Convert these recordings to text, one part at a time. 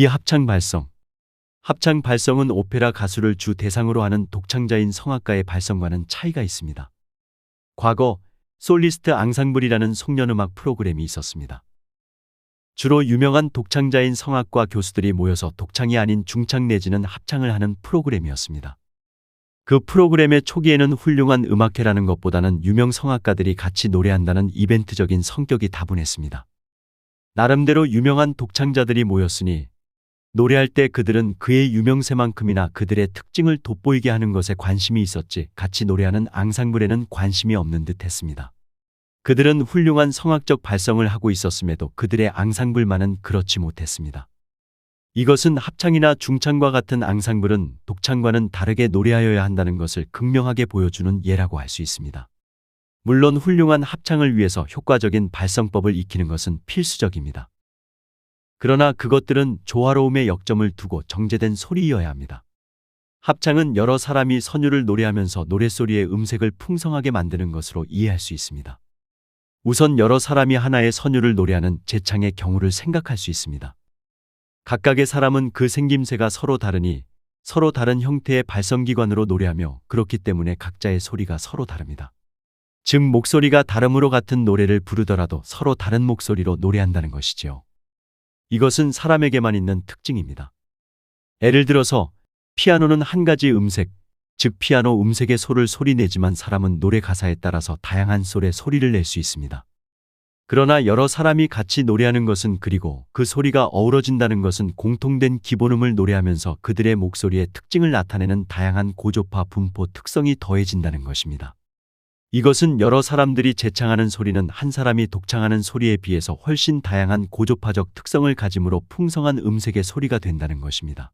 이 합창 발성. 합창 발성은 오페라 가수를 주 대상으로 하는 독창자인 성악가의 발성과는 차이가 있습니다. 과거 솔리스트 앙상블이라는 송년음악 프로그램이 있었습니다. 주로 유명한 독창자인 성악과 교수들이 모여서 독창이 아닌 중창 내지는 합창을 하는 프로그램이었습니다. 그 프로그램의 초기에는 훌륭한 음악회라는 것보다는 유명 성악가들이 같이 노래한다는 이벤트적인 성격이 다분했습니다. 나름대로 유명한 독창자들이 모였으니 노래할 때 그들은 그의 유명세만큼이나 그들의 특징을 돋보이게 하는 것에 관심이 있었지 같이 노래하는 앙상블에는 관심이 없는 듯 했습니다. 그들은 훌륭한 성악적 발성을 하고 있었음에도 그들의 앙상블만은 그렇지 못했습니다. 이것은 합창이나 중창과 같은 앙상블은 독창과는 다르게 노래하여야 한다는 것을 극명하게 보여주는 예라고 할 수 있습니다. 물론 훌륭한 합창을 위해서 효과적인 발성법을 익히는 것은 필수적입니다. 그러나 그것들은 조화로움의 역점을 두고 정제된 소리이어야 합니다. 합창은 여러 사람이 선율을 노래하면서 노랫소리의 음색을 풍성하게 만드는 것으로 이해할 수 있습니다. 우선 여러 사람이 하나의 선율을 노래하는 제창의 경우를 생각할 수 있습니다. 각각의 사람은 그 생김새가 서로 다르니 서로 다른 형태의 발성기관으로 노래하며 그렇기 때문에 각자의 소리가 서로 다릅니다. 즉 목소리가 다름으로 같은 노래를 부르더라도 서로 다른 목소리로 노래한다는 것이지요. 이것은 사람에게만 있는 특징입니다. 예를 들어서 피아노는 한 가지 음색, 즉 피아노 음색의 소를 소리내지만 사람은 노래 가사에 따라서 다양한 솔의 소리를 낼 수 있습니다. 그러나 여러 사람이 같이 노래하는 것은 그리고 그 소리가 어우러진다는 것은 공통된 기본음을 노래하면서 그들의 목소리의 특징을 나타내는 다양한 고조파 분포 특성이 더해진다는 것입니다. 이것은 여러 사람들이 재창하는 소리는 한 사람이 독창하는 소리에 비해서 훨씬 다양한 고조파적 특성을 가지므로 풍성한 음색의 소리가 된다는 것입니다.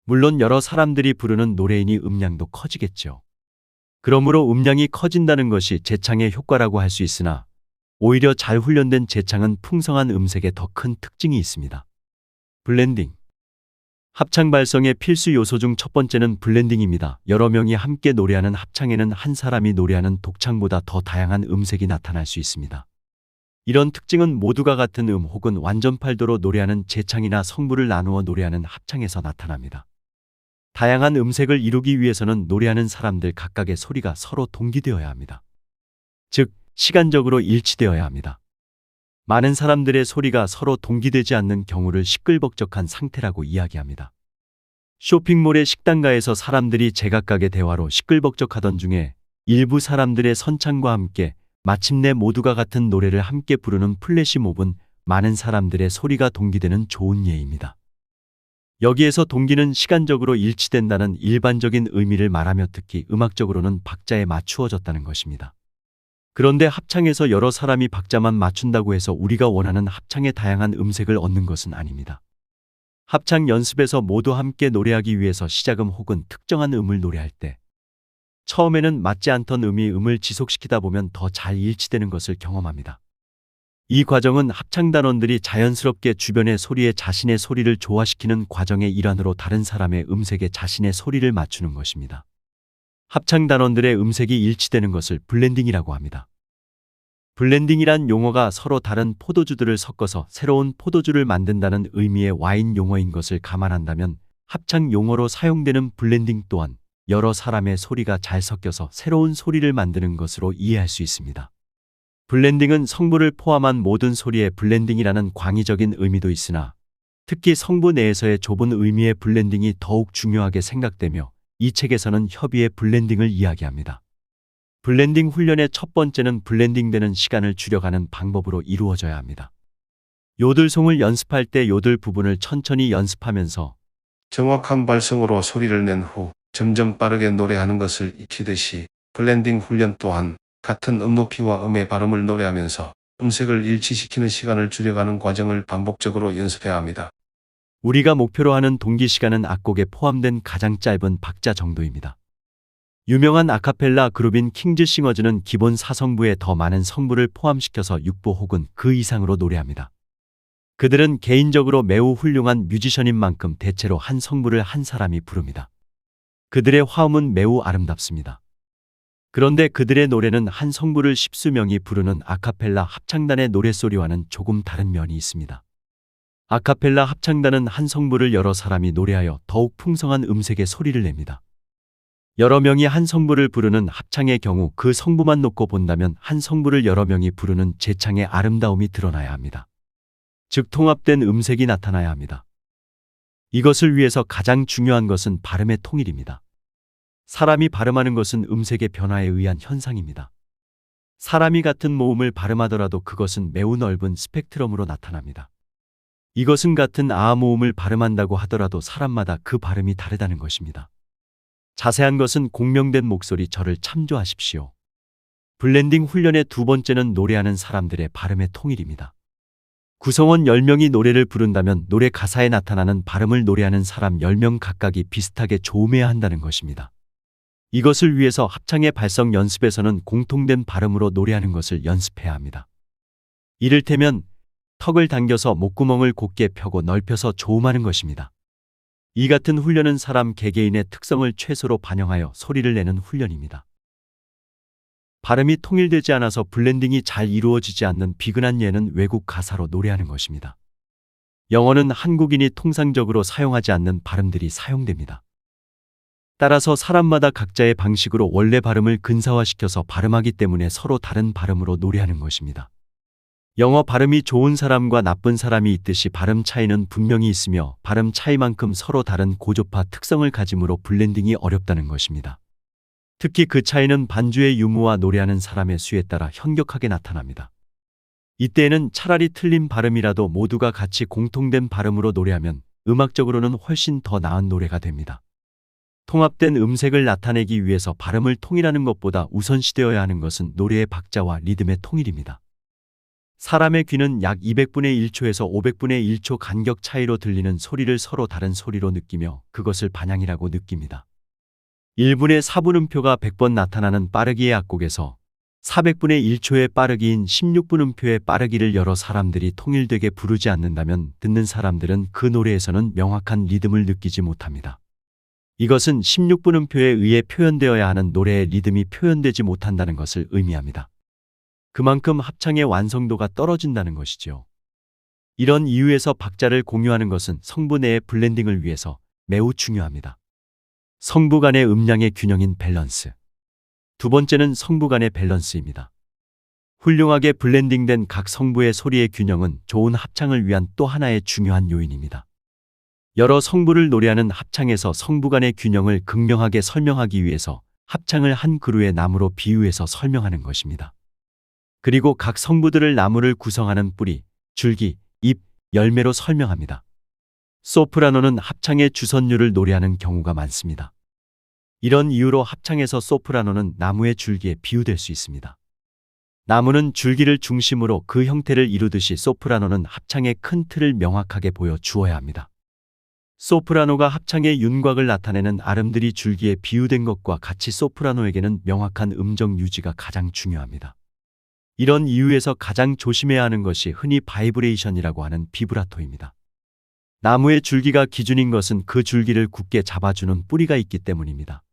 물론 여러 사람들이 부르는 노래이니 음량도 커지겠죠. 그러므로 음량이 커진다는 것이 재창의 효과라고 할 수 있으나 오히려 잘 훈련된 재창은 풍성한 음색에 더 큰 특징이 있습니다. 블렌딩. 합창 발성의 필수 요소 중 첫 번째는 블렌딩입니다. 여러 명이 함께 노래하는 합창에는 한 사람이 노래하는 독창보다 더 다양한 음색이 나타날 수 있습니다. 이런 특징은 모두가 같은 혹은 완전팔도로 노래하는 재창이나 성부를 나누어 노래하는 합창에서 나타납니다. 다양한 음색을 이루기 위해서는 노래하는 사람들 각각의 소리가 서로 동기되어야 합니다. 즉, 시간적으로 일치되어야 합니다. 많은 사람들의 소리가 서로 동기되지 않는 경우를 시끌벅적한 상태라고 이야기합니다. 쇼핑몰의 식당가에서 사람들이 제각각의 대화로 시끌벅적하던 중에 일부 사람들의 선창과 함께 마침내 모두가 같은 노래를 함께 부르는 플래시몹은 많은 사람들의 소리가 동기되는 좋은 예입니다. 여기에서 동기는 시간적으로 일치된다는 일반적인 의미를 말하며 특히 음악적으로는 박자에 맞추어졌다는 것입니다. 그런데 합창에서 여러 사람이 박자만 맞춘다고 해서 우리가 원하는 합창의 다양한 음색을 얻는 것은 아닙니다. 합창 연습에서 모두 함께 노래하기 위해서 시작음 혹은 특정한 음을 노래할 때 처음에는 맞지 않던 음을 지속시키다 보면 더 잘 일치되는 것을 경험합니다. 이 과정은 합창단원들이 자연스럽게 주변의 소리에 자신의 소리를 조화시키는 과정의 일환으로 다른 사람의 음색에 자신의 소리를 맞추는 것입니다. 합창단원들의 음색이 일치되는 것을 블렌딩이라고 합니다. 블렌딩이란 용어가 서로 다른 포도주들을 섞어서 새로운 포도주를 만든다는 의미의 와인 용어인 것을 감안한다면 합창 용어로 사용되는 블렌딩 또한 여러 사람의 소리가 잘 섞여서 새로운 소리를 만드는 것으로 이해할 수 있습니다. 블렌딩은 성부를 포함한 모든 소리의 블렌딩이라는 광의적인 의미도 있으나 특히 성부 내에서의 좁은 의미의 블렌딩이 더욱 중요하게 생각되며 이 책에서는 협의의 블렌딩을 이야기합니다. 블렌딩 훈련의 첫 번째는 블렌딩되는 시간을 줄여가는 방법으로 이루어져야 합니다. 요들송을 연습할 때 요들 부분을 천천히 연습하면서 정확한 발성으로 소리를 낸 후 점점 빠르게 노래하는 것을 익히듯이 블렌딩 훈련 또한 같은 음높이와 음의 발음을 노래하면서 음색을 일치시키는 시간을 줄여가는 과정을 반복적으로 연습해야 합니다. 우리가 목표로 하는 동기 시간은 악곡에 포함된 가장 짧은 박자 정도입니다. 유명한 아카펠라 그룹인 킹즈 싱어즈는 기본 4성부에 더 많은 성부를 포함시켜서 6부 혹은 그 이상으로 노래합니다. 그들은 개인적으로 매우 훌륭한 뮤지션인 만큼 대체로 한 성부를 한 사람이 부릅니다. 그들의 화음은 매우 아름답습니다. 그런데 그들의 노래는 한 성부를 십수명이 부르는 아카펠라 합창단의 노랫소리와는 조금 다른 면이 있습니다. 아카펠라 합창단은 한 성부를 여러 사람이 노래하여 더욱 풍성한 음색의 소리를 냅니다. 여러 명이 한 성부를 부르는 합창의 경우 그 성부만 놓고 본다면 한 성부를 여러 명이 부르는 제창의 아름다움이 드러나야 합니다. 즉 통합된 음색이 나타나야 합니다. 이것을 위해서 가장 중요한 것은 발음의 통일입니다. 사람이 발음하는 것은 음색의 변화에 의한 현상입니다. 사람이 같은 모음을 발음하더라도 그것은 매우 넓은 스펙트럼으로 나타납니다. 이것은 같은 아 모음을 발음한다고 하더라도 사람마다 그 발음이 다르다는 것입니다. 자세한 것은 공명된 목소리 저를 참조하십시오. 블렌딩 훈련의 두 번째는 노래하는 사람들의 발음의 통일입니다. 구성원 10명이 노래를 부른다면 노래 가사에 나타나는 발음을 노래하는 사람 10명 각각이 비슷하게 조음해야 한다는 것입니다. 이것을 위해서 합창의 발성 연습에서는 공통된 발음으로 노래하는 것을 연습해야 합니다. 이를테면 턱을 당겨서 목구멍을 곧게 펴고 넓혀서 조음하는 것입니다. 이 같은 훈련은 사람 개개인의 특성을 최소로 반영하여 소리를 내는 훈련입니다. 발음이 통일되지 않아서 블렌딩이 잘 이루어지지 않는 비근한 예는 외국 가사로 노래하는 것입니다. 영어는 한국인이 통상적으로 사용하지 않는 발음들이 사용됩니다. 따라서 사람마다 각자의 방식으로 원래 발음을 근사화시켜서 발음하기 때문에 서로 다른 발음으로 노래하는 것입니다. 영어 발음이 좋은 사람과 나쁜 사람이 있듯이 발음 차이는 분명히 있으며 발음 차이만큼 서로 다른 고조파 특성을 가지므로 블렌딩이 어렵다는 것입니다. 특히 그 차이는 반주의 유무와 노래하는 사람의 수에 따라 현격하게 나타납니다. 이때에는 차라리 틀린 발음이라도 모두가 같이 공통된 발음으로 노래하면 음악적으로는 훨씬 더 나은 노래가 됩니다. 통합된 음색을 나타내기 위해서 발음을 통일하는 것보다 우선시되어야 하는 것은 노래의 박자와 리듬의 통일입니다. 사람의 귀는 약 200분의 1초에서 500분의 1초 간격 차이로 들리는 소리를 서로 다른 소리로 느끼며 그것을 반향이라고 느낍니다. 1분의 4분음표가 100번 나타나는 빠르기의 악곡에서 400분의 1초의 빠르기인 16분음표의 빠르기를 여러 사람들이 통일되게 부르지 않는다면 듣는 사람들은 그 노래에서는 명확한 리듬을 느끼지 못합니다. 이것은 16분음표에 의해 표현되어야 하는 노래의 리듬이 표현되지 못한다는 것을 의미합니다. 그만큼 합창의 완성도가 떨어진다는 것이지요. 이런 이유에서 박자를 공유하는 것은 성부 내의 블렌딩을 위해서 매우 중요합니다. 성부 간의 음량의 균형인 밸런스. 두 번째는 성부 간의 밸런스입니다. 훌륭하게 블렌딩된 각 성부의 소리의 균형은 좋은 합창을 위한 또 하나의 중요한 요인입니다. 여러 성부를 노래하는 합창에서 성부 간의 균형을 극명하게 설명하기 위해서 합창을 한 그루의 나무로 비유해서 설명하는 것입니다. 그리고 각 성부들을 나무를 구성하는 뿌리, 줄기, 잎, 열매로 설명합니다. 소프라노는 합창의 주선율을 노래하는 경우가 많습니다. 이런 이유로 합창에서 소프라노는 나무의 줄기에 비유될 수 있습니다. 나무는 줄기를 중심으로 그 형태를 이루듯이 소프라노는 합창의 큰 틀을 명확하게 보여 주어야 합니다. 소프라노가 합창의 윤곽을 나타내는 아름드리 줄기에 비유된 것과 같이 소프라노에게는 명확한 음정 유지가 가장 중요합니다. 이런 이유에서 가장 조심해야 하는 것이 흔히 바이브레이션이라고 하는 비브라토입니다. 나무의 줄기가 기준인 것은 그 줄기를 굳게 잡아주는 뿌리가 있기 때문입니다.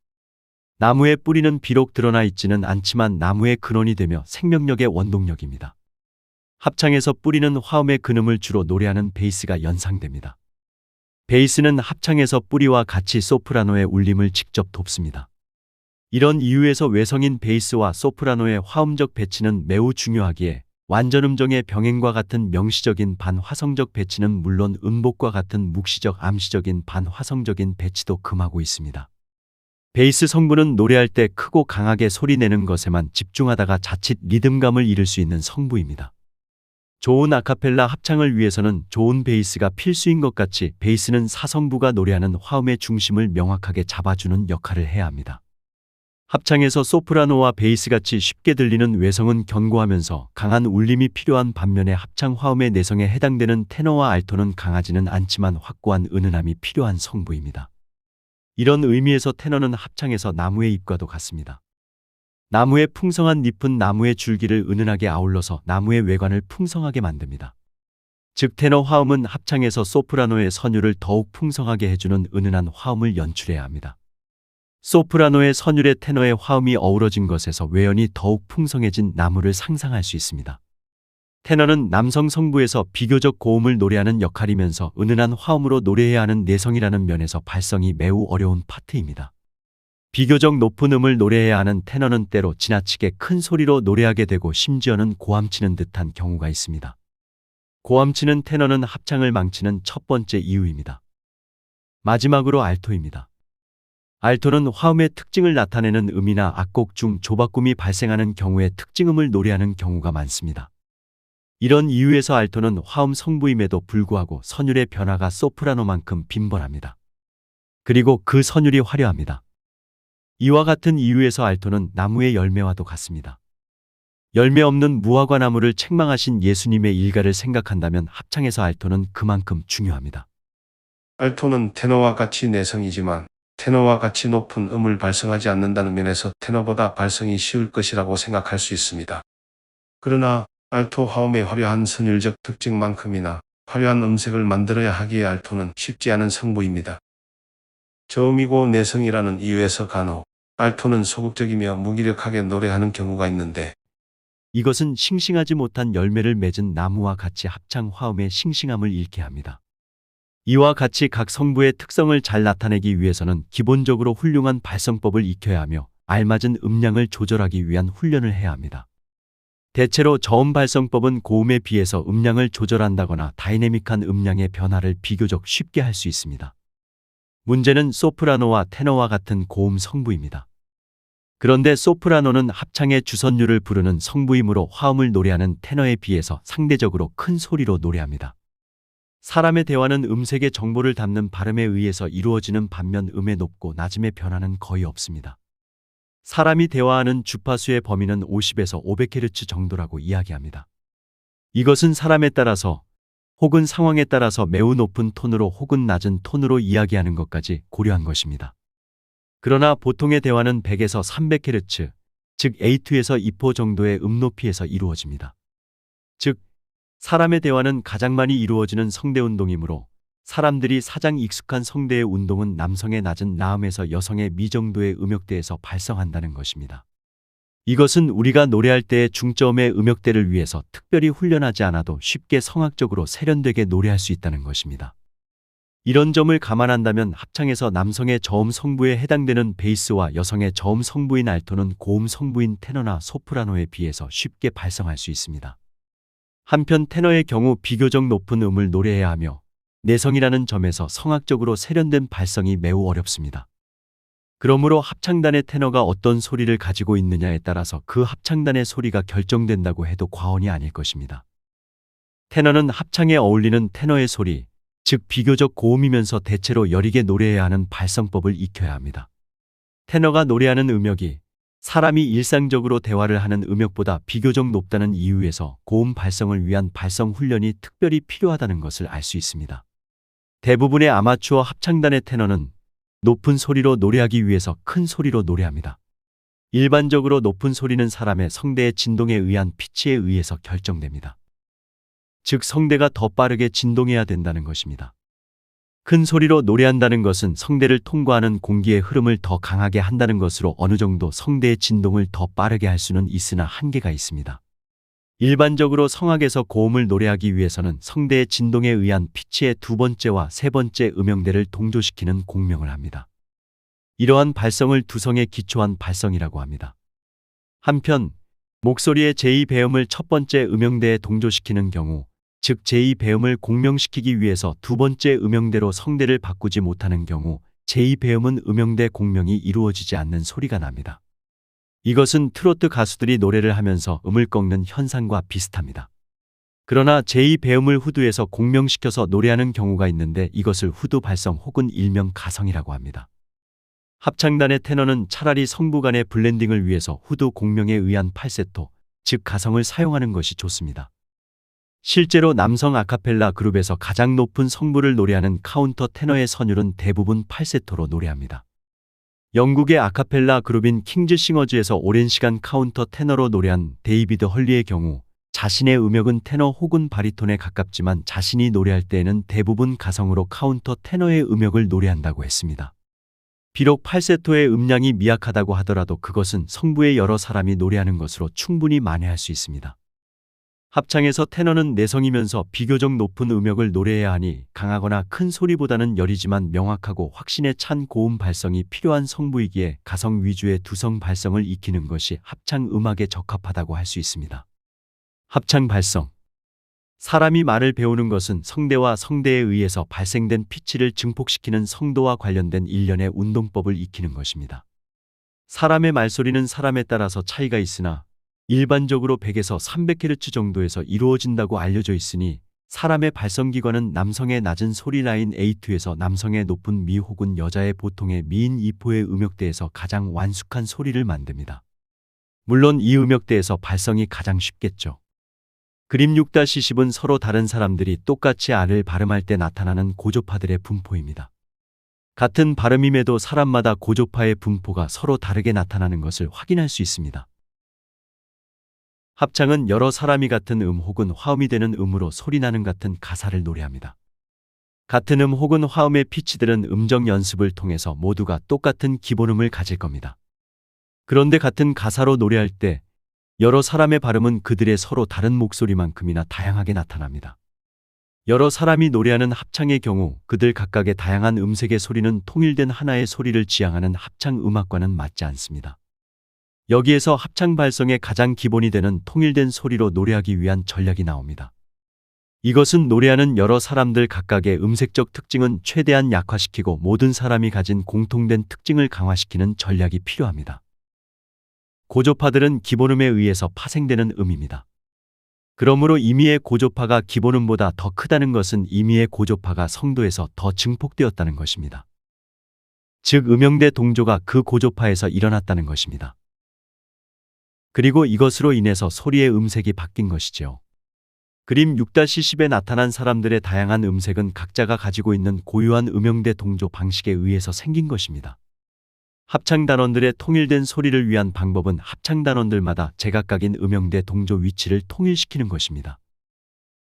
나무의 뿌리는 비록 드러나 있지는 않지만 나무의 근원이 되며 생명력의 원동력입니다. 합창에서 뿌리는 화음의 근음을 주로 노래하는 베이스가 연상됩니다. 베이스는 합창에서 뿌리와 같이 소프라노의 울림을 직접 돕습니다. 이런 이유에서 외성인 베이스와 소프라노의 화음적 배치는 매우 중요하기에 완전음정의 병행과 같은 명시적인 반화성적 배치는 물론 음복과 같은 묵시적 암시적인 반화성적인 배치도 금하고 있습니다. 베이스 성부는 노래할 때 크고 강하게 소리내는 것에만 집중하다가 자칫 리듬감을 잃을 수 있는 성부입니다. 좋은 아카펠라 합창을 위해서는 좋은 베이스가 필수인 것 같이 베이스는 사성부가 노래하는 화음의 중심을 명확하게 잡아주는 역할을 해야 합니다. 합창에서 소프라노와 베이스같이 쉽게 들리는 외성은 견고하면서 강한 울림이 필요한 반면에 합창 화음의 내성에 해당되는 테너와 알토는 강하지는 않지만 확고한 은은함이 필요한 성부입니다. 이런 의미에서 테너는 합창에서 나무의 잎과도 같습니다. 나무의 풍성한 잎은 나무의 줄기를 은은하게 아울러서 나무의 외관을 풍성하게 만듭니다. 즉 테너 화음은 합창에서 소프라노의 선율을 더욱 풍성하게 해주는 은은한 화음을 연출해야 합니다. 소프라노의 선율에 테너의 화음이 어우러진 것에서 외연이 더욱 풍성해진 나무를 상상할 수 있습니다. 테너는 남성 성부에서 비교적 고음을 노래하는 역할이면서 은은한 화음으로 노래해야 하는 내성이라는 면에서 발성이 매우 어려운 파트입니다. 비교적 높은 음을 노래해야 하는 테너는 때로 지나치게 큰 소리로 노래하게 되고 심지어는 고함치는 듯한 경우가 있습니다. 고함치는 테너는 합창을 망치는 첫 번째 이유입니다. 마지막으로 알토입니다. 알토는 화음의 특징을 나타내는 음이나 악곡 중 조바꿈이 발생하는 경우에 특징음을 노래하는 경우가 많습니다. 이런 이유에서 알토는 화음 성부임에도 불구하고 선율의 변화가 소프라노만큼 빈번합니다. 그리고 그 선율이 화려합니다. 이와 같은 이유에서 알토는 나무의 열매와도 같습니다. 열매 없는 무화과 나무를 책망하신 예수님의 일가를 생각한다면 합창에서 알토는 그만큼 중요합니다. 알토는 테너와 같이 내성이지만 테너와 같이 높은 음을 발성하지 않는다는 면에서 테너보다 발성이 쉬울 것이라고 생각할 수 있습니다. 그러나 알토 화음의 화려한 선율적 특징만큼이나 화려한 음색을 만들어야 하기에 알토는 쉽지 않은 성부입니다. 저음이고 내성이라는 이유에서 간혹 알토는 소극적이며 무기력하게 노래하는 경우가 있는데 이것은 싱싱하지 못한 열매를 맺은 나무와 같이 합창 화음의 싱싱함을 잃게 합니다. 이와 같이 각 성부의 특성을 잘 나타내기 위해서는 기본적으로 훌륭한 발성법을 익혀야 하며 알맞은 음량을 조절하기 위한 훈련을 해야 합니다. 대체로 저음 발성법은 고음에 비해서 음량을 조절한다거나 다이내믹한 음량의 변화를 비교적 쉽게 할 수 있습니다. 문제는 소프라노와 테너와 같은 고음 성부입니다. 그런데 소프라노는 합창의 주선율을 부르는 성부이므로 화음을 노래하는 테너에 비해서 상대적으로 큰 소리로 노래합니다. 사람의 대화는 음색의 정보를 담는 발음에 의해서 이루어지는 반면 음의 높고 낮음의 변화는 거의 없습니다. 사람이 대화하는 주파수의 범위는 50에서 500Hz 정도라고 이야기합니다. 이것은 사람에 따라서 혹은 상황에 따라서 매우 높은 톤으로 혹은 낮은 톤으로 이야기하는 것까지 고려한 것입니다. 그러나 보통의 대화는 100에서 300Hz, 즉 A2에서 2포 정도의 음높이에서 이루어집니다. 즉, 사람의 대화는 가장 많이 이루어지는 성대 운동이므로 사람들이 사장 익숙한 성대의 운동은 남성의 낮은 라음에서 여성의 미 정도의 음역대에서 발성한다는 것입니다. 이것은 우리가 노래할 때의 중저음의 음역대를 위해서 특별히 훈련하지 않아도 쉽게 성악적으로 세련되게 노래할 수 있다는 것입니다. 이런 점을 감안한다면 합창에서 남성의 저음 성부에 해당되는 베이스와 여성의 저음 성부인 알토는 고음 성부인 테너나 소프라노에 비해서 쉽게 발성할 수 있습니다. 한편 테너의 경우 비교적 높은 음을 노래해야 하며 내성이라는 점에서 성악적으로 세련된 발성이 매우 어렵습니다. 그러므로 합창단의 테너가 어떤 소리를 가지고 있느냐에 따라서 그 합창단의 소리가 결정된다고 해도 과언이 아닐 것입니다. 테너는 합창에 어울리는 테너의 소리, 즉 비교적 고음이면서 대체로 여리게 노래해야 하는 발성법을 익혀야 합니다. 테너가 노래하는 음역이 사람이 일상적으로 대화를 하는 음역보다 비교적 높다는 이유에서 고음 발성을 위한 발성 훈련이 특별히 필요하다는 것을 알 수 있습니다. 대부분의 아마추어 합창단의 테너는 높은 소리로 노래하기 위해서 큰 소리로 노래합니다. 일반적으로 높은 소리는 사람의 성대의 진동에 의한 피치에 의해서 결정됩니다. 즉 성대가 더 빠르게 진동해야 된다는 것입니다. 큰 소리로 노래한다는 것은 성대를 통과하는 공기의 흐름을 더 강하게 한다는 것으로 어느 정도 성대의 진동을 더 빠르게 할 수는 있으나 한계가 있습니다. 일반적으로 성악에서 고음을 노래하기 위해서는 성대의 진동에 의한 피치의 두 번째와 세 번째 음역대를 동조시키는 공명을 합니다. 이러한 발성을 두성에 기초한 발성이라고 합니다. 한편 목소리의 제2배음을 첫 번째 음역대에 동조시키는 경우, 즉 제2배음을 공명시키기 위해서 두 번째 음역대로 성대를 바꾸지 못하는 경우 제2배음은 음역대 공명이 이루어지지 않는 소리가 납니다. 이것은 트로트 가수들이 노래를 하면서 음을 꺾는 현상과 비슷합니다. 그러나 제2배음을 후두에서 공명시켜서 노래하는 경우가 있는데 이것을 후두 발성 혹은 일명 가성이라고 합니다. 합창단의 테너는 차라리 성부 간의 블렌딩을 위해서 후두 공명에 의한 팔세토, 즉 가성을 사용하는 것이 좋습니다. 실제로 남성 아카펠라 그룹에서 가장 높은 성부를 노래하는 카운터 테너의 선율은 대부분 팔세토로 노래합니다. 영국의 아카펠라 그룹인 킹즈 싱어즈에서 오랜 시간 카운터 테너로 노래한 데이비드 헐리의 경우 자신의 음역은 테너 혹은 바리톤에 가깝지만 자신이 노래할 때에는 대부분 가성으로 카운터 테너의 음역을 노래한다고 했습니다. 비록 팔세토의 음량이 미약하다고 하더라도 그것은 성부의 여러 사람이 노래하는 것으로 충분히 만회할 수 있습니다. 합창에서 테너는 내성이면서 비교적 높은 음역을 노래해야 하니 강하거나 큰 소리보다는 여리지만 명확하고 확신에 찬 고음 발성이 필요한 성부이기에 가성 위주의 두성 발성을 익히는 것이 합창 음악에 적합하다고 할 수 있습니다. 합창 발성. 사람이 말을 배우는 것은 성대와 성대에 의해서 발생된 피치를 증폭시키는 성도와 관련된 일련의 운동법을 익히는 것입니다. 사람의 말소리는 사람에 따라서 차이가 있으나 일반적으로 100에서 300Hz 정도에서 이루어진다고 알려져 있으니 사람의 발성기관은 남성의 낮은 소리 라인 A2에서 남성의 높은 미 혹은 여자의 보통의 미인 2포의 음역대에서 가장 완숙한 소리를 만듭니다. 물론 이 음역대에서 발성이 가장 쉽겠죠. 그림 6-10은 서로 다른 사람들이 똑같이 R을 발음할 때 나타나는 고조파들의 분포입니다. 같은 발음임에도 사람마다 고조파의 분포가 서로 다르게 나타나는 것을 확인할 수 있습니다. 합창은 여러 사람이 같은 음 혹은 화음이 되는 음으로 소리나는 같은 가사를 노래합니다. 같은 음 혹은 화음의 피치들은 음정 연습을 통해서 모두가 똑같은 기본음을 가질 겁니다. 그런데 같은 가사로 노래할 때 여러 사람의 발음은 그들의 서로 다른 목소리만큼이나 다양하게 나타납니다. 여러 사람이 노래하는 합창의 경우 그들 각각의 다양한 음색의 소리는 통일된 하나의 소리를 지향하는 합창 음악과는 맞지 않습니다. 여기에서 합창 발성의 가장 기본이 되는 통일된 소리로 노래하기 위한 전략이 나옵니다. 이것은 노래하는 여러 사람들 각각의 음색적 특징은 최대한 약화시키고 모든 사람이 가진 공통된 특징을 강화시키는 전략이 필요합니다. 고조파들은 기본음에 의해서 파생되는 음입니다. 그러므로 임의의 고조파가 기본음보다 더 크다는 것은 임의의 고조파가 성도에서 더 증폭되었다는 것입니다. 즉 음영대 동조가 그 고조파에서 일어났다는 것입니다. 그리고 이것으로 인해서 소리의 음색이 바뀐 것이지요. 그림 6-10에 나타난 사람들의 다양한 음색은 각자가 가지고 있는 고유한 음영대 동조 방식에 의해서 생긴 것입니다. 합창단원들의 통일된 소리를 위한 방법은 합창단원들마다 제각각인 음영대 동조 위치를 통일시키는 것입니다.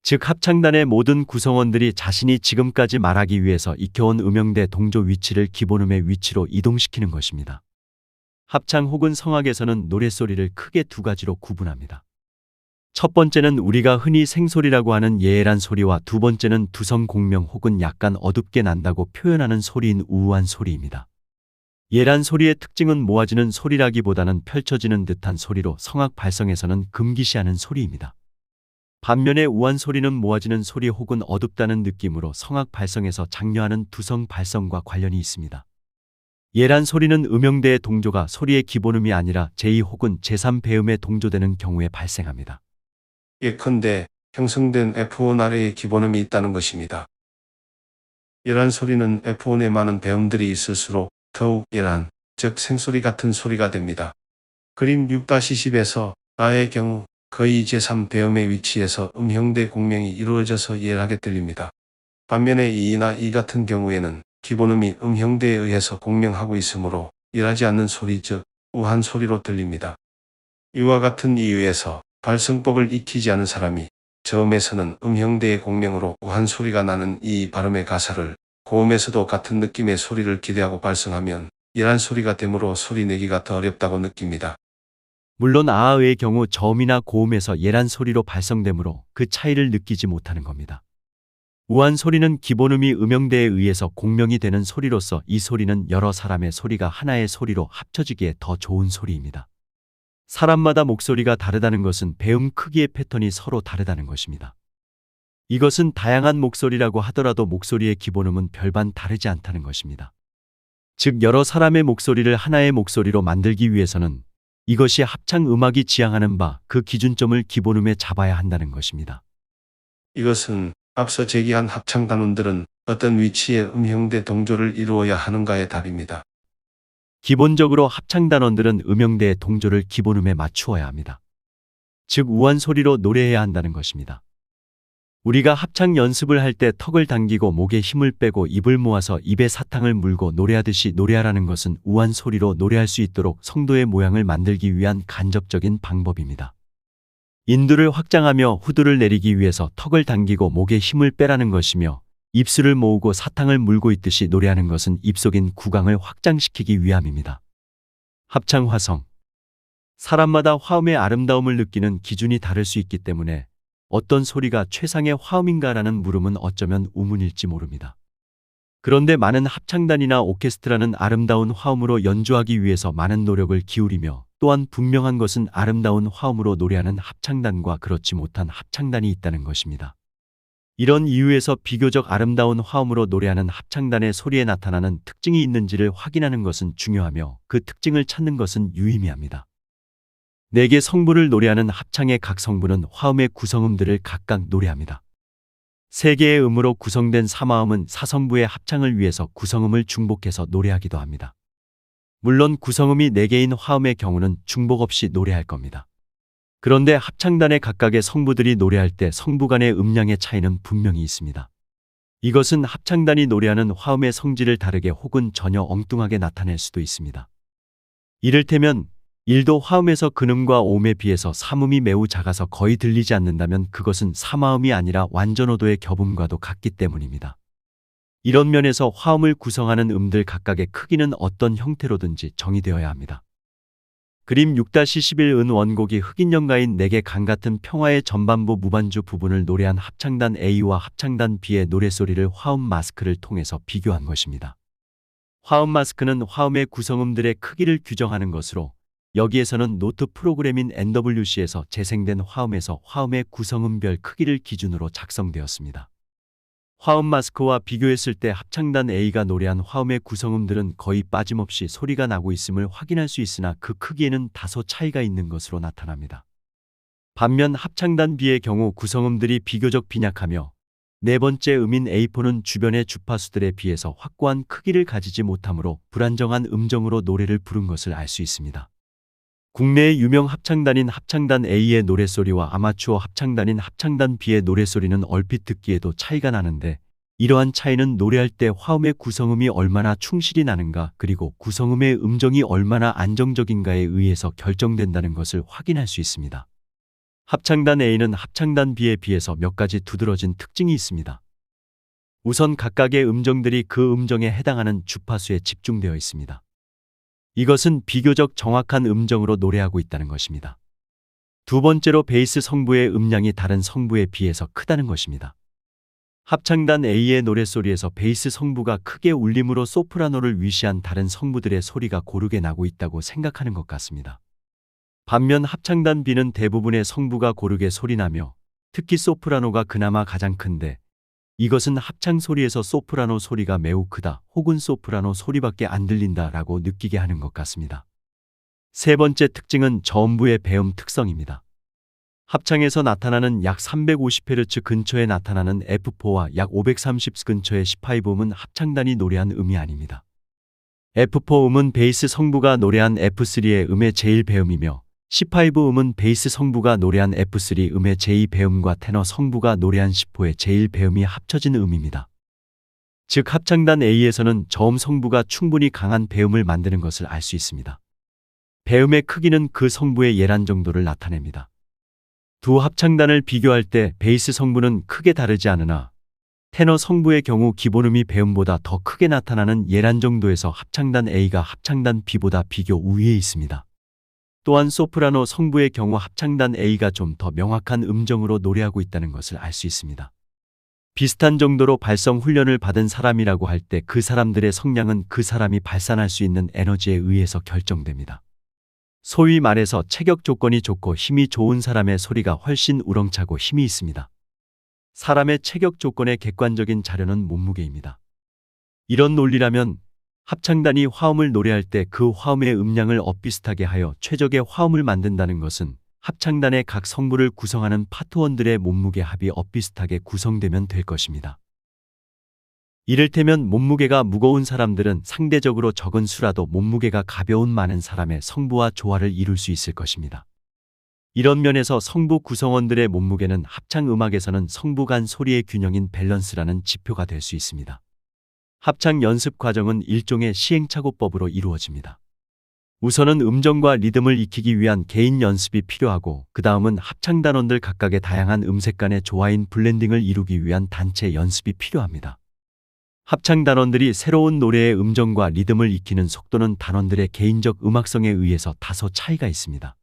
즉 합창단의 모든 구성원들이 자신이 지금까지 말하기 위해서 익혀온 음영대 동조 위치를 기본음의 위치로 이동시키는 것입니다. 합창 혹은 성악에서는 노랫소리를 크게 두 가지로 구분합니다. 첫 번째는 우리가 흔히 생소리라고 하는 예엘한 소리와 두 번째는 두성 공명 혹은 약간 어둡게 난다고 표현하는 소리인 우우한 소리입니다. 예란 소리의 특징은 모아지는 소리라기보다는 펼쳐지는 듯한 소리로 성악 발성에서는 금기시하는 소리입니다. 반면에 우한 소리는 모아지는 소리 혹은 어둡다는 느낌으로 성악 발성에서 장려하는 두성 발성과 관련이 있습니다. 예란 소리는 음영대의 동조가 소리의 기본음이 아니라 제2 혹은 제3 배음에 동조되는 경우에 발생합니다. 예컨대 형성된 F1 아래에 기본음이 있다는 것입니다. 예란 소리는 F1에 많은 배음들이 있을수록 더욱 예란, 즉 생소리 같은 소리가 됩니다. 그림 6-10에서 라의 경우 거의 제3 배음의 위치에서 음형대 공명이 이루어져서 예하게 들립니다. 반면에 이나 이 같은 경우에는 기본음이 음형대에 의해서 공명하고 있으므로 일하지 않는 소리 즉 우한 소리로 들립니다. 이와 같은 이유에서 발성법을 익히지 않은 사람이 저음에서는 음형대의 공명으로 우한 소리가 나는 이 발음의 가사를 고음에서도 같은 느낌의 소리를 기대하고 발성하면 이란 소리가 되므로 소리 내기가 더 어렵다고 느낍니다. 물론 아아의 경우 저음이나 고음에서 예란 소리로 발성되므로 그 차이를 느끼지 못하는 겁니다. 우한 소리는 기본음이 음영대에 의해서 공명이 되는 소리로서 이 소리는 여러 사람의 소리가 하나의 소리로 합쳐지기에 더 좋은 소리입니다. 사람마다 목소리가 다르다는 것은 배음 크기의 패턴이 서로 다르다는 것입니다. 이것은 다양한 목소리라고 하더라도 목소리의 기본음은 별반 다르지 않다는 것입니다. 즉 여러 사람의 목소리를 하나의 목소리로 만들기 위해서는 이것이 합창 음악이 지향하는 바 그 기준점을 기본음에 잡아야 한다는 것입니다. 이것은 앞서 제기한 합창단원들은 어떤 위치에 음형대 동조를 이루어야 하는가의 답입니다. 기본적으로 합창단원들은 음영대의 동조를 기본음에 맞추어야 합니다. 즉 우한 소리로 노래해야 한다는 것입니다. 우리가 합창 연습을 할 때 턱을 당기고 목에 힘을 빼고 입을 모아서 입에 사탕을 물고 노래하듯이 노래하라는 것은 우한 소리로 노래할 수 있도록 성도의 모양을 만들기 위한 간접적인 방법입니다. 인두를 확장하며 후두를 내리기 위해서 턱을 당기고 목에 힘을 빼라는 것이며 입술을 모으고 사탕을 물고 있듯이 노래하는 것은 입속인 구강을 확장시키기 위함입니다. 합창 화성. 사람마다 화음의 아름다움을 느끼는 기준이 다를 수 있기 때문에 어떤 소리가 최상의 화음인가라는 물음은 어쩌면 우문일지 모릅니다. 그런데 많은 합창단이나 오케스트라는 아름다운 화음으로 연주하기 위해서 많은 노력을 기울이며 또한 분명한 것은 아름다운 화음으로 노래하는 합창단과 그렇지 못한 합창단이 있다는 것입니다. 이런 이유에서 비교적 아름다운 화음으로 노래하는 합창단의 소리에 나타나는 특징이 있는지를 확인하는 것은 중요하며 그 특징을 찾는 것은 유의미합니다. 4개 성부를 노래하는 합창의 각 성부는 화음의 구성음들을 각각 노래합니다. 3개의 음으로 구성된 사마음은 사성부의 합창을 위해서 구성음을 중복해서 노래하기도 합니다. 물론 구성음이 4개인 화음의 경우는 중복 없이 노래할 겁니다. 그런데 합창단의 각각의 성부들이 노래할 때 성부 간의 음량의 차이는 분명히 있습니다. 이것은 합창단이 노래하는 화음의 성질을 다르게 혹은 전혀 엉뚱하게 나타낼 수도 있습니다. 이를테면 1도 화음에서 근음과 오음에 비해서 3음이 매우 작아서 거의 들리지 않는다면 그것은 사마음이 아니라 완전오도의 겹음과도 같기 때문입니다. 이런 면에서 화음을 구성하는 음들 각각의 크기는 어떤 형태로든지 정의되어야 합니다. 그림 6-11은 원곡이 흑인 연가인 4개 강 같은 평화의 전반부 무반주 부분을 노래한 합창단 A와 합창단 B의 노랫소리를 화음 마스크를 통해서 비교한 것입니다. 화음 마스크는 화음의 구성음들의 크기를 규정하는 것으로 여기에서는 노트 프로그램인 NWC에서 재생된 화음에서 화음의 구성음별 크기를 기준으로 작성되었습니다. 화음 마스크와 비교했을 때 합창단 A가 노래한 화음의 구성음들은 거의 빠짐없이 소리가 나고 있음을 확인할 수 있으나 그 크기에는 다소 차이가 있는 것으로 나타납니다. 반면 합창단 B의 경우 구성음들이 비교적 빈약하며 4번째 음인 A4는 주변의 주파수들에 비해서 확고한 크기를 가지지 못하므로 불안정한 음정으로 노래를 부른 것을 알 수 있습니다. 국내의 유명 합창단인 합창단 A의 노랫소리와 아마추어 합창단인 합창단 B의 노랫소리는 얼핏 듣기에도 차이가 나는데 이러한 차이는 노래할 때 화음의 구성음이 얼마나 충실히 나는가 그리고 구성음의 음정이 얼마나 안정적인가에 의해서 결정된다는 것을 확인할 수 있습니다. 합창단 A는 합창단 B에 비해서 몇 가지 두드러진 특징이 있습니다. 우선 각각의 음정들이 그 음정에 해당하는 주파수에 집중되어 있습니다. 이것은 비교적 정확한 음정으로 노래하고 있다는 것입니다. 두 번째로 베이스 성부의 음량이 다른 성부에 비해서 크다는 것입니다. 합창단 A의 노랫소리에서 베이스 성부가 크게 울림으로 소프라노를 위시한 다른 성부들의 소리가 고르게 나고 있다고 생각하는 것 같습니다. 반면 합창단 B는 대부분의 성부가 고르게 소리나며 특히 소프라노가 그나마 가장 큰데 이것은 합창 소리에서 소프라노 소리가 매우 크다 혹은 소프라노 소리밖에 안 들린다 라고 느끼게 하는 것 같습니다. 세 번째 특징은 저음부의 배음 특성입니다. 합창에서 나타나는 약 350Hz 근처에 나타나는 F4와 약 530Hz 근처의 C5음은 합창단이 노래한 음이 아닙니다. F4 음은 베이스 성부가 노래한 F3의 음의 제1배음이며 C5 음은 베이스 성부가 노래한 F3 음의 제2배음과 테너 성부가 노래한 C4의 제1배음이 합쳐진 음입니다. 즉 합창단 A에서는 저음 성부가 충분히 강한 배음을 만드는 것을 알 수 있습니다. 배음의 크기는 그 성부의 예란 정도를 나타냅니다. 두 합창단을 비교할 때 베이스 성부는 크게 다르지 않으나 테너 성부의 경우 기본음이 배음보다 더 크게 나타나는 예란 정도에서 합창단 A가 합창단 B보다 비교 우위에 있습니다. 또한 소프라노 성부의 경우 합창단 A가 좀 더 명확한 음정으로 노래하고 있다는 것을 알 수 있습니다. 비슷한 정도로 발성 훈련을 받은 사람이라고 할 때 그 사람들의 성량은 그 사람이 발산할 수 있는 에너지에 의해서 결정됩니다. 소위 말해서 체격 조건이 좋고 힘이 좋은 사람의 소리가 훨씬 우렁차고 힘이 있습니다. 사람의 체격 조건의 객관적인 자료는 몸무게입니다. 이런 논리라면 합창단이 화음을 노래할 때 그 화음의 음량을 엇비슷하게 하여 최적의 화음을 만든다는 것은 합창단의 각 성부를 구성하는 파트원들의 몸무게 합이 엇비슷하게 구성되면 될 것입니다. 이를테면 몸무게가 무거운 사람들은 상대적으로 적은 수라도 몸무게가 가벼운 많은 사람의 성부와 조화를 이룰 수 있을 것입니다. 이런 면에서 성부 구성원들의 몸무게는 합창 음악에서는 성부 간 소리의 균형인 밸런스라는 지표가 될 수 있습니다. 합창 연습 과정은 일종의 시행착오법으로 이루어집니다. 우선은 음정과 리듬을 익히기 위한 개인 연습이 필요하고 그 다음은 합창단원들 각각의 다양한 음색 간의 조화인 블렌딩을 이루기 위한 단체 연습이 필요합니다. 합창단원들이 새로운 노래의 음정과 리듬을 익히는 속도는 단원들의 개인적 음악성에 의해서 다소 차이가 있습니다.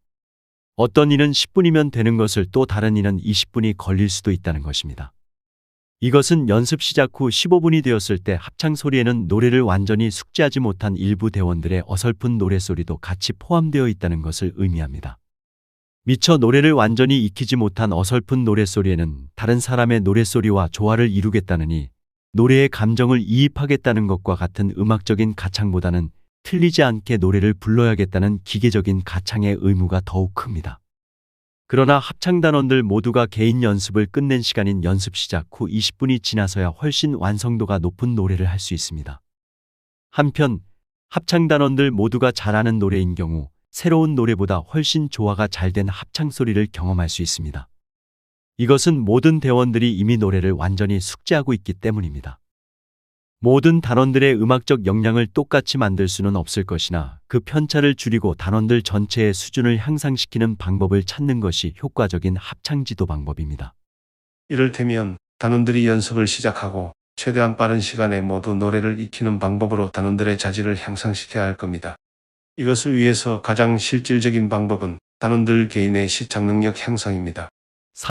어떤 일은 10분이면 되는 것을 또 다른 일은 20분이 걸릴 수도 있다는 것입니다. 이것은 연습 시작 후 15분이 되었을 때 합창 소리에는 노래를 완전히 숙지하지 못한 일부 대원들의 어설픈 노랫소리도 같이 포함되어 있다는 것을 의미합니다. 미처 노래를 완전히 익히지 못한 어설픈 노랫소리에는 다른 사람의 노랫소리와 조화를 이루겠다느니 노래의 감정을 이입하겠다는 것과 같은 음악적인 가창보다는 틀리지 않게 노래를 불러야겠다는 기계적인 가창의 의무가 더욱 큽니다. 그러나 합창단원들 모두가 개인 연습을 끝낸 시간인 연습 시작 후 20분이 지나서야 훨씬 완성도가 높은 노래를 할 수 있습니다. 한편 합창단원들 모두가 잘 아는 노래인 경우 새로운 노래보다 훨씬 조화가 잘 된 합창 소리를 경험할 수 있습니다. 이것은 모든 대원들이 이미 노래를 완전히 숙지하고 있기 때문입니다. 모든 단원들의 음악적 역량을 똑같이 만들 수는 없을 것이나 그 편차를 줄이고 단원들 전체의 수준을 향상시키는 방법을 찾는 것이 효과적인 합창 지도 방법입니다. 이를테면 단원들이 연습을 시작하고 최대한 빠른 시간에 모두 노래를 익히는 방법으로 단원들의 자질을 향상시켜야 할 겁니다. 이것을 위해서 가장 실질적인 방법은 단원들 개인의 시착 능력 향상입니다.